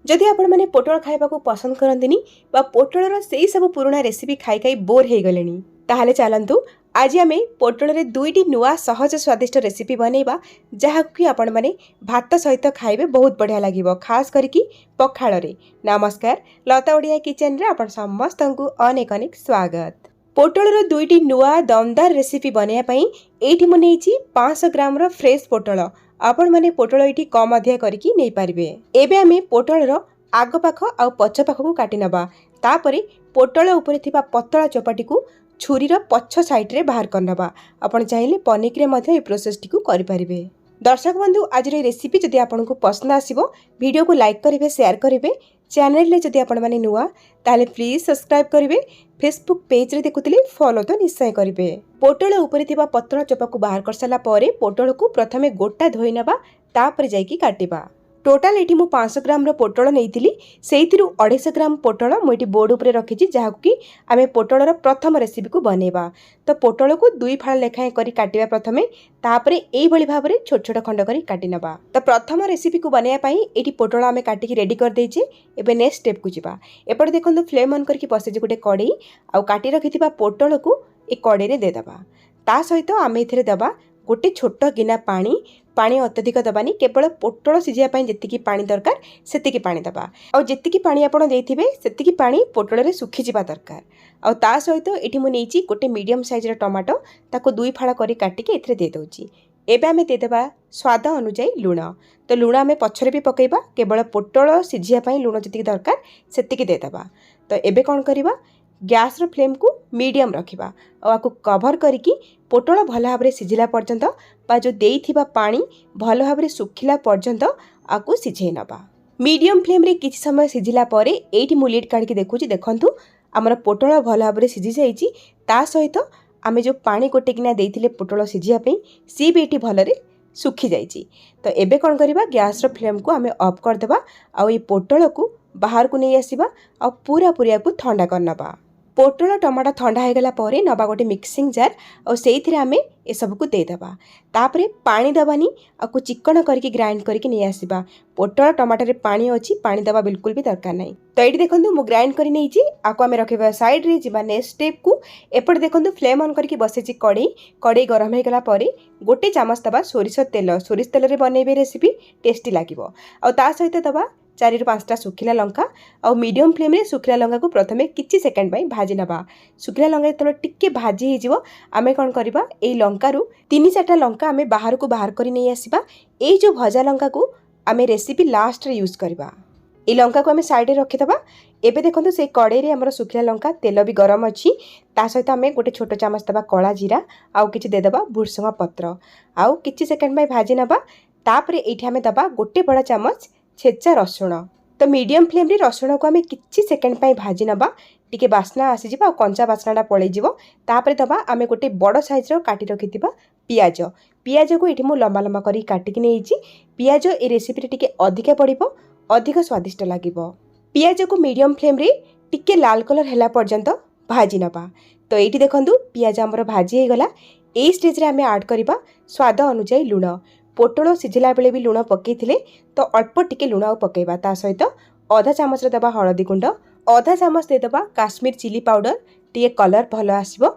जदि आपण मैंने पोटल खाइबा को पसंद करंतिनी बा पोटलर सेई सब पुराना रेसिपी खाई खाई बोर हो गलेनी ताहले चलंतु आज आम पोटल रे दुईटी नुआ सहज स्वादिष्ट रेसिपी बनैबा जहाँकि आपण मैंने भात सहित खाइबे बहुत बढ़िया लगिबो खास करके पखाल रे। नमस्कार, लता ओडिया किचन रे आपण समस्त को अनेक अनेक स्वागत। पोटल दुईटी नुआ दमदार रेसिपी बनैया पई एठी मु नेइची 500 ग्राम रो फ्रेश पोटल। आपण माने पोटल एठी कम अधिया करके नै पारिबे। एबे आमे पोटल रो आग पाख आ पछ पाख को काटी नबा। तापरे पोटल ऊपर थिबा पतला चपाटी को छुरी रो पछ साइड रे बाहर कर नबा। आपण चाहिले पनिक रे मध्ये ए प्रोसेस टी को करि पारिबे। दर्शक बंधु, आज रे रेसिपी जदि आपन को पसंद आसीबो वीडियो को लाइक करिवे, शेयर करिवे। चैनल रे जदि आपण माने नुआ ताले प्लीज सब्सक्राइब करिवे। फेसबुक पेज रे देखुतले फॉलो तो निश्चय करिवे। पोटल ऊपर थिबा पतला चपा को बाहर कर साला परे पोटल को प्रथमे गोटा धोई नबा, तापर जाईकी काटिबा। टोटाल एठी मु 500 ग्राम रो पोटल नेइथिली, सेइथिरु 250 ग्राम पोटल मु एठी बोर्ड ऊपर रखिछि जहाकु कि आमे पोटल रो प्रथम रेसिपी को बनेबा। तो पोटल को दुई फाळ लेखाए करी काटिबा प्रथमे, तापरे एई भली भाबरे छोट छोट खंड करी काटी नबा। तो प्रथम रेसिपी को बनेया पई एठी पोटल आमे काटी की रेडी कर देइछे। एबे नेक्स्ट स्टेप को जिबा। एपटे देखंतु फ्लेम ऑन करके बसेछि गोटे कढई आ काटी रखिथिबा पोटल को ए कढई रे दे दबा। ता सहित आमे एथिरे दबा गोटे छोट गिना पानी। पानी अत्यधिक दबानी, केवल पोटल सिझिया पई जेतिकी पानी दरकार सेतिकी पानी दबा। आ जेतिकी पानी आपण देइथिबे सेतिकी पानी पोटल रे सुखी जिबा दरकार। आ ता सहित एठी मु नेइची गोटे मीडियम साइज रो टमाटो, ताको दुई फाळा करी काटी के एथिरे दे दउची। एबे आमे दे देबा स्वाद अनुसार लूण। तो लूण आमे पछरे भी पकेबा, केवल पोटल सिझिया पई लूण जेतिकी दरकार सेतिकी दे देबा। तो एबे कोन करिबा, गैस रो फ्लेम को मीडियम रखिबा और आकु कवर करिकी पोटल भल भाबरे सिझिला पर्यंत बा जो देइथिबा पानी भल भाबरे सुखिला पर्यंत आकु सिझेई नबा। मीडियम फ्लेम रे किछि समय सिझिला परे एठी मु लिड काढी देखुची। देखंतु हमर पोटल भल भाबरे सिझि जाईची। ता सहित आमे जो पानी गोटे किना देइथिले पोटल सिझिया पई सी भी एठी भलरे सुखी जाईची। तो एबे कोन करिबा, गैस रो फ्लेम को आमे ऑफ कर देबा आ ए पोटल को बाहर को नहीं आसीबा आ पूरा पूरा को ठंडा कर नबा। पोटल टमाटो ठंडा हो गला परे नबा गोटे मिक्सिंग जार और सेइथिरे आमे ए सब को दे देबा। तापरे पानी दबानी आकु चिकन करके ग्राइंड करके नहीं आसीबा। पोटल टमाटर रे पानी अछि, पानी दबा बिल्कुल भी दरकार नहीं। तो एठी देखंतु मु ग्राइंड करी नैची, आकु आमे रखिबा साइड रे। जिबा नेक्स्ट स्टेप को एपट देखंतु फ्लेम ऑन करके बसेछि कढई। कढई गरम हो गला परे गोटे चामच दबा सोरिष तेल। सोरिष तेल रे बनेबे रेसिपी टेस्टी लागिवो। आ ता सहित दबा 4 ରୁ 5टा सुखिला लंका और मीडियम फ्लेम रे सुखिला लंका को प्रथमे किछि सेकंड पई भाजी नबा। सुखिला लंका तले टिके भाजी हे जिवो, आमे कोन करबा, ए लंका रु 3-4टा लंका आमे बाहर को बाहर करी नै आसीबा। ए जो भजा लंका को आमे रेसिपी लास्ट रे यूज करबा। ए लंका को आमे साइड रे रखि दबा। एबे देखंतु से कढई रे हमर सुखिला लंका तेल भी गरम अछि। ता सहित आमे गोटे छोट चामच दबा कळा जीरा आउ किछि दे दबा भुरसंगा पत्र आउ किछि सेकंड पई भाजी नबा। तापरे एठी आमे दबा गोटे बडा चामच छेचा रसुण। तो मीडियम फ्लेम रे रसुण को आमे किछि सेकंड पई भाजी नबा। टिके बास्ना आसी जिबा, कंचा बास्नाटा पळै जिवो। तापरे दबा आमे गोटे बड़ साइज रो काटी रखिथिबा पियाज। पियाज को एठी मु लंबा लंबा करी काटी कि नेइची। पियाज ए रेसिपी रे टिके अधिका पड़िबो, अधिक स्वादिष्ट लागिबो। पियाज को मीडियम फ्लेम रे टिके लाल कलर हैला पर्यंत भाजी नबा। तो एठी देखंतु पियाज हमर भाजी हे गला। ए स्टेज रे आमे ऐड करबा स्वाद अनुसार लूण। पोटल सिझिला बेले भी लूण पकेइथिले, तो अल्प टिके लूण आउ पकेइबा। ता सहित आधा चामच रे दबा हळदी गुंड, आधा चामच दे दबा काश्मीर चिली पाउडर, टिके कलर भलो आसीबो।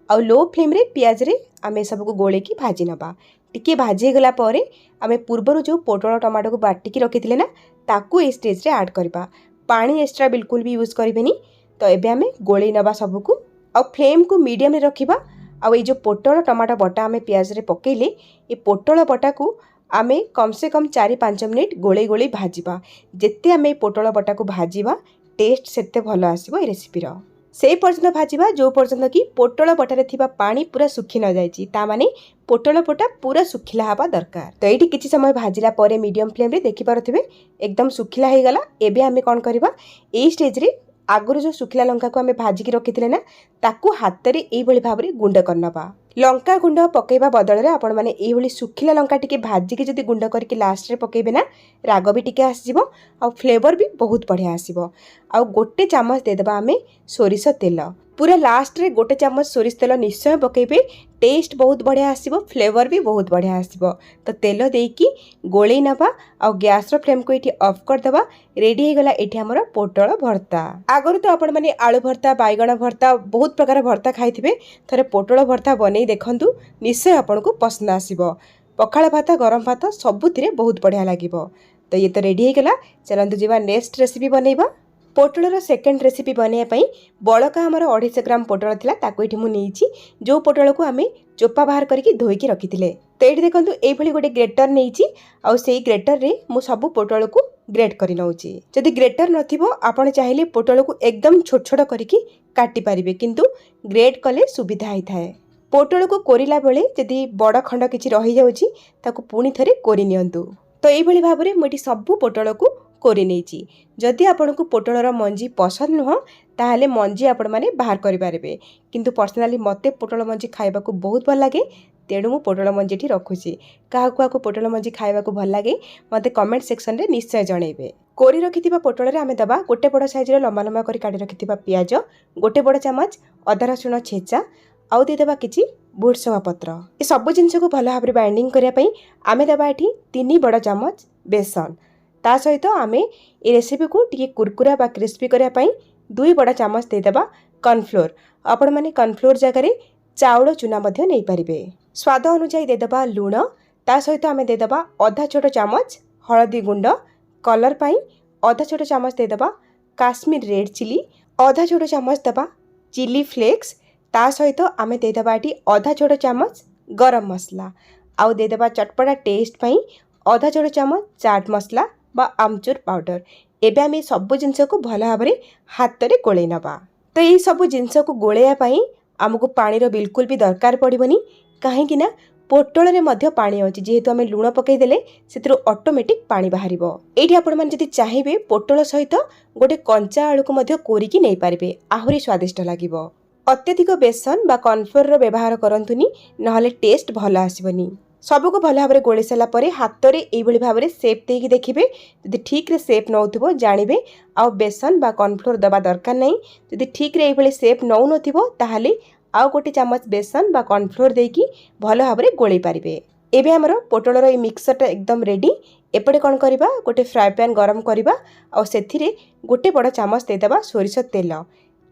आ लो फ्लेम रे पियाज रे आमे सब को गोळे की भाजी नबा। टिके भाजी गला परे आमे पूर्वरु जो पोटल टमाटो को बाटी की रखिथिले ना, ताकू ए स्टेज रे ऐड करबा। पानी एक्स्ट्रा बिल्कुल भी यूज करबेनी। तो एबे आमे गोळे नबा सब को आ फ्लेम को मीडियम रे रखिबा। आ ये जो पोटल टमाटो बटा आमे पियाज रे पकेइले, ए पोटल बटा को आमे कम से कम 4-5 मिनिट गोळे गोळे भाजीबा। जेते आमे पोटल बटा को भाजीबा टेस्ट सेते भलो आसीबो ए रेसिपी रो। से पर्यंत भाजीबा जो पर्यंत कि पोटल बटारे थिबा पानी पूरा सुखी न जायची। ता माने पोटल बटा पूरा सुखिला हबा दरकार। तो एठी किछि समय भाजिला परे मीडियम फ्लेम रे देखि पारथिबे एकदम सुखिला हे गला। एबे आमे कोन करबा, ए स्टेज रे आगुरु जो सुखिला लंका को आमे भाजी की रखिथिले ना, ताकू हाथ रे एई भली भाबरे गुंड करनबा। लंका गुंड पकेबा बदल रे आपण माने एई भली सुखिला लंका टिके भाजी के जदी गुंड करके लास्ट रे पकेबे ना, राग भी टिके आसीबो आ फ्लेवर भी बहुत बढ़िया आसीबो। आ गोटे चामच दे देबा आमे सोरिष तेल। पूरा लास्ट रे गोटे चामच सोरिष तेल निश्चय पकेबे, टेस्ट बहुत बढ़िया आसीबो, फ्लेवर भी बहुत बढ़िया आसीबो। तो तेल देकी गोले नबा आ गैस रो फ्लेम को एठी ऑफ कर दबा। रेडी हे गला एठी हमर पोटल भर्ता। आगरु तो आपण माने आलू भर्ता, बैगण भर्ता बहुत प्रकार भर्ता खाइथिबे। थरे पोटल भर्ता बनै देखंतु, निश्चय आपनको पसंद आसीबो। पखाळ भात, गरम भात सबुथिरे बहुत बढ़िया लागिबो। तो ये तो रेडी हे गला, चलंतु जीवा next recipe बनैबा। Buttler second recipe बनैया बड़का आमर 250 ग्राम पोटल थिला, ताको एठी मु नेइची। जो पोटल को आमे चोपा बाहर करके धोईकी रखिथिले। तो एठी देखंतु एभली गोटे ग्रेटर नेइची, आ सेई ग्रेटर रे मु सब पोटल को ग्रेट करि नउची। जदि ग्रेटर नथिबो आपण चाहिले पोटल को एकदम छोट छोट करके काटि पारिबे, किंतु ग्रेट कले सुविधा होई थाए। पोटल को कोरिला बेले जदि बड़ खंड किछि रहि जाउची, ताको पुनी थरे कोरि नियंतु। तो एभली भाबरे मु एठी सब पोटल को कोरि नेइची। जदि आपनको पोटलर मंजी पसंद नुह, ताहले मंजी आपण माने बाहर करि पारिबे, किंतु पर्सनली मते पोटल मंजी खाइबा को बहुत भल लागे, तेणु मु पोटल मंजी ठी रखुची। काहाको पोटल मंजी खाइबा को भल लागे मते कमेंट सेक्शन रे निश्चय जणैबे। कोरि रखिथिबा पोटल रे आमे दबा गोटे बड़ साइज रे लंबा लंबा करि काटि रखिथिबा पियाज, गोटे बड़ चामच अदा रसुण छेचा, आउ दे देबा किछि भुर्संगा पत्र। ए सब जिंस को भल भाबरे बाइंडिंग करिया पई आमे दबा एठी 3 बड़ चामच बेसन। ता सहित आमे ए रेसिपी को टिके कुरकुरा बा क्रिस्पी करिया पई 2 बड़ चामच दे देबा कॉर्नफ्लोर। आपण माने कॉर्नफ्लोर जगह रे चाउल चूना मध्ये नै परिबे। स्वाद अनुसार दे देबा लूण। ता सहित आमे दे देबा आधा छोट चामच हळदी गुंड। कलर पई आधा छोट चामच दे देबा काश्मीर रेड चिली। आधा छोट चामच देबा चिली फ्लेक्स। ता सहित आमे दे देबा एटी आधा छोट चामच गरम मसला। आउ दे देबा चटपटा टेस्ट पई आधा छोट चामच चाट मसला बा आमचूर पाउडर। एबे आमे सब जिंस को भल भाबरे हाथ रे गोळे नबा। तो ये सब जिंस को गोळेया पई हमकु पानी रो बिल्कुल भी दरकार पड़िबनी, काहेकि ना पोटल रे मध्य पानी अछि। जेहेतु आमे लूण पकई देले सेतिरो ऑटोमेटिक पानी बाहरिबो। एठी आपण मन जदि चाहिबे पोटल सहित गोटे कंचा आलू को मध्य कोरिकी नै पारिबे, आहुरी स्वादिष्ट लागिबो। अत्यधिक बेसन बा कॉर्नफ्लोर रो व्यवहार करंतुनी, नहले टेस्ट भल आसीबनी। सबको भल भाव गोली सारा पर हाथ में यही भाव में सेप देकी देखिए। जदि ठीक रे सेप नौथिबो जानिबे आउ बेसन बा कॉर्नफ्लोर दबा दरकार नहीं। जदि ठीक रे यही सेप नौ नथिबो ताहले आउ गोटे चामच बेसन बा कॉर्नफ्लोर देकी भल भाव में गोली पारिबे। एबे हमर पोटलर ए मिक्सरटा एकदम रेडी। एपटे कौन करबा गोटे फ्राए पैन गरम करबा आउ सेथिरे गोटे बड़ चामच दे देबा सोरिष तेल।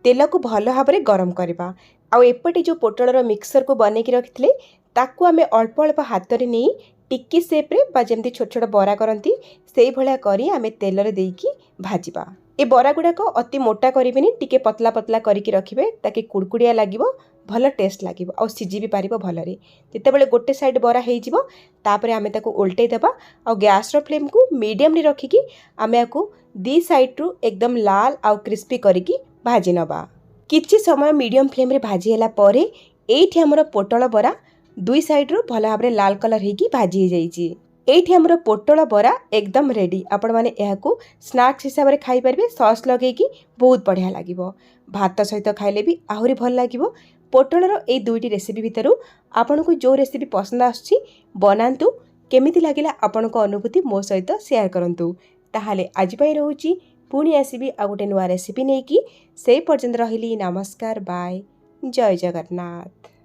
तेल को भल भाव में गरम करबा। आउ एपटे जो पोटलर मिक्सर को बनेकी रखिथिले ताकू आमे अल्प अल्प हाथ रे नहीं टिक्की शेप रे बा जेमती छोट छोट बरा करंती सेई भलिया करी आमे तेल रे देकी भाजिबा। ए बरा गुडा को अति मोटा करिबेनी, टिके पतला पतला करिकी रखिबे ताकि कुड़कुड़िया लागिबो, भल टेस्ट लागिबो आउ सिझी भी पारिबो भल रे। जेतेबेले गोटे साइड बरा हेई जिवो तापरे आमे ताकू उल्टै देबा आउ गैस रो फ्लेम को मीडियम रे रखिकी आमे आकू दी साइड रु एकदम लाल आउ क्रिस्पी करिकी भाजी नबा। किछि समय मीडियम फ्लेम रे भाजी हैला परे एठी हमर पोटल बरा दुई साइड रु भल भाव लाल कलर होगी भाजी हो जाइए। एठी हमर पोटल बरा एकदम रेडी। आपण माने एहाकू स्नैक्स हिसाब रे खाई परिबे, सॉस लगेकी बहुत बढ़िया लागिबो। भात सहित खाइले भी आहुरी भल लागिबो। पोटलर ए दुईटी रेसिपी भितरु आपनको जो रेसिपी पसंद आछि बनांतु। केमिति लागिला आपनको अनुभूति मो सहित शेयर करंतु। ताहाले आज पई रहूची, पुणी आसीबी आ गोटे नुआ रेसिपी नेकी। से पर्यंत रहिली, नमस्कार, बाय, जय जगन्नाथ।